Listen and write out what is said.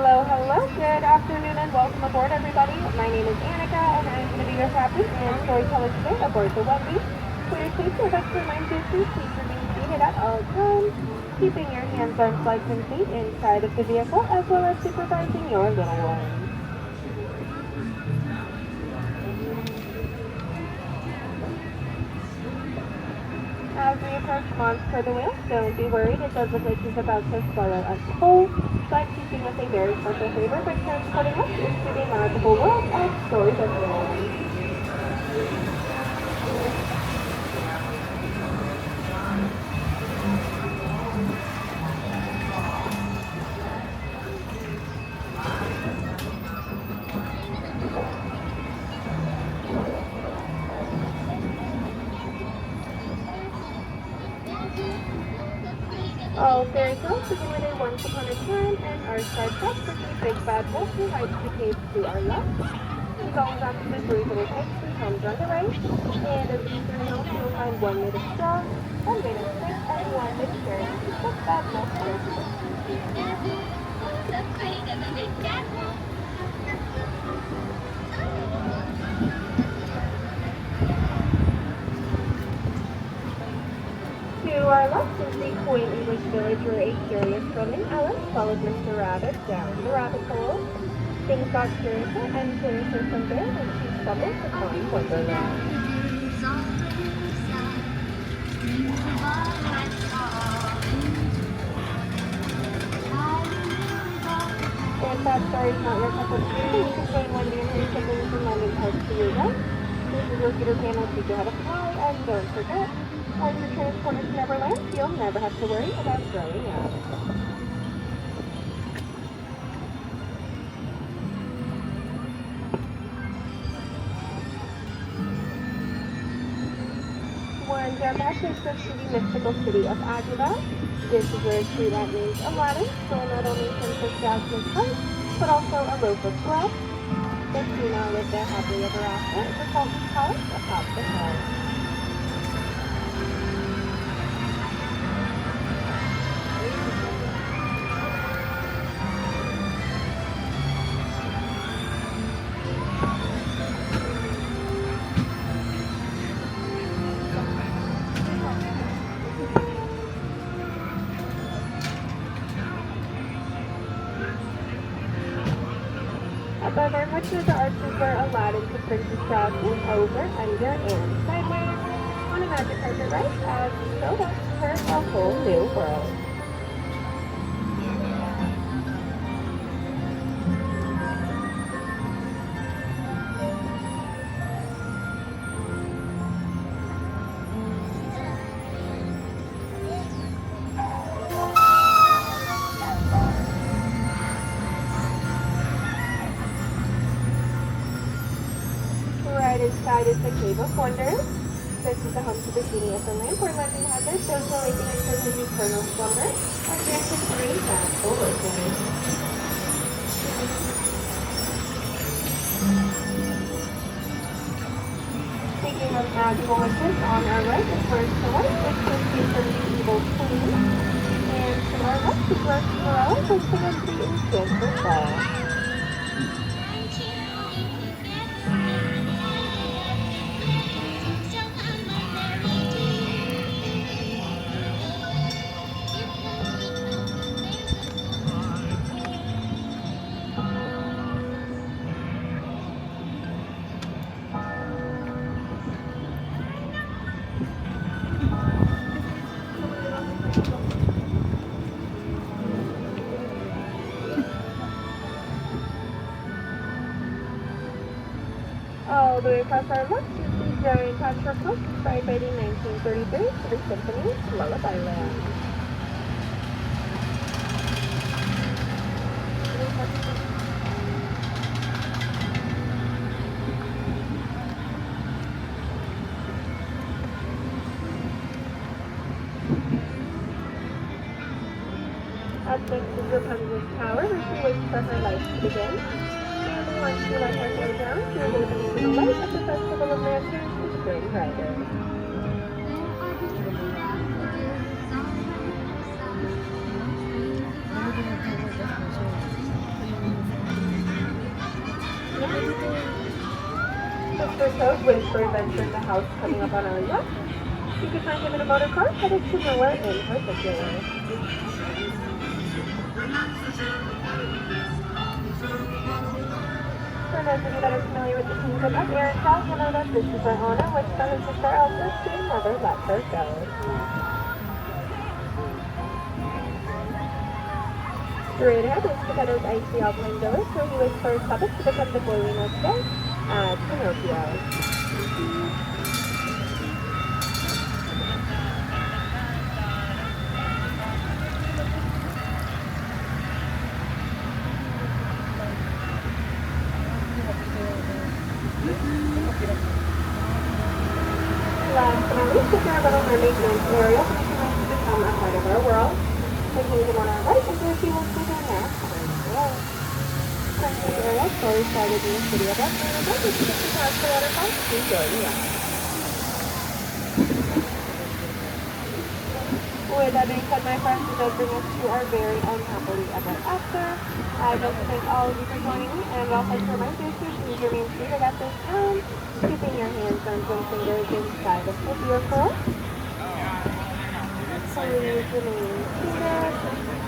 Hello, good afternoon and welcome aboard everybody. My name is Annika and I'm going to be your captain and storyteller today aboard the Wendy. For your safety, I'd like to remind you to please remain seated at all times, keeping your hands, arms, legs, and feet inside of the vehicle as well as supervising your little ones. As we approach Monstro the Whale, don't be worried, it does look like he's about to swallow us whole, but keeping with a very special favor by transporting us into the magical world of Storybook Land. All fairy tales begin with a once upon a time, and our side quest is a big bad wolf who hides the cave to our left. He goes on to the three little pigs who comes on the right, and as you turn out, you'll find one made of straw, one made of stick, and one made of cherry. Just bad wolf on a stick. To our left is the quaint English village where a curious roaming Alice followed Mr. Rabbit down the rabbit hole. Things got curiouser and curiouser from there when she stumbled upon Wonderland. If that story's not your cup of tea, you can join Wendy and her siblings in lending parts to your right. This is your Peter Pan will teach you how to fly, and don't forget, as you're transported to Neverland, you'll never have to worry about growing up. One jump back takes us to the mystical city of Agrahba. This is where a tree that named Aladdin stole not only Princess Jasmine's heart, but also a loaf of bread. The two now live there happily ever after in the Sultan's palace atop the hill. Above our hut are the arches where Aladdin took Princess Jasmine over, under, and sideways on a magic carpet ride as he showed us her a whole new world. Right inside is the Cave of Wonders. This is the home to the Genie of the Lamp, where legend has it those awakening from his eternal slumber are granted 3 magical wishes. Speaking of magical wishes, on our right is where Celeste is rescued from the evil queen, and to our left is where Cinderella was supposed to be enchanted for fall. All the way across our left is the giant concert book inspired by the 1933 Three Symphonies Lullaby Land. Rapunzel's tower where she waits for her life to begin. And once she lets her hair down, she is able to see the light of the Festival of Lanterns to spring brighter. Mr. Toad waits for adventure in the house coming up on our left. You can find him in a motor car headed to nowhere in particular. For those of you that are familiar with the Kingdom of Erica, you'll know that this is where Anna waits for her sister Elsa to never let her go. Straight ahead is Geppetto's icy alpine village, where he waits for his puppet to become the boy we know today as Pinocchio. Last but not least, is our Little Mermaid dance area, which is meant to become a part of our world. The kingdom on our right is where she will sit her now on the wall. Princess Ariel story started in the city of Aladdin and Agrahba, which is across the waterfall to enjoy the ride. With that being said, my friends, it does bring us to our very own happily ever after. I'd like to thank all of you for joining me, and I'd also like to remind you to please remain seated at this time, keeping your hands on one finger inside of the vehicle. Please remain seated.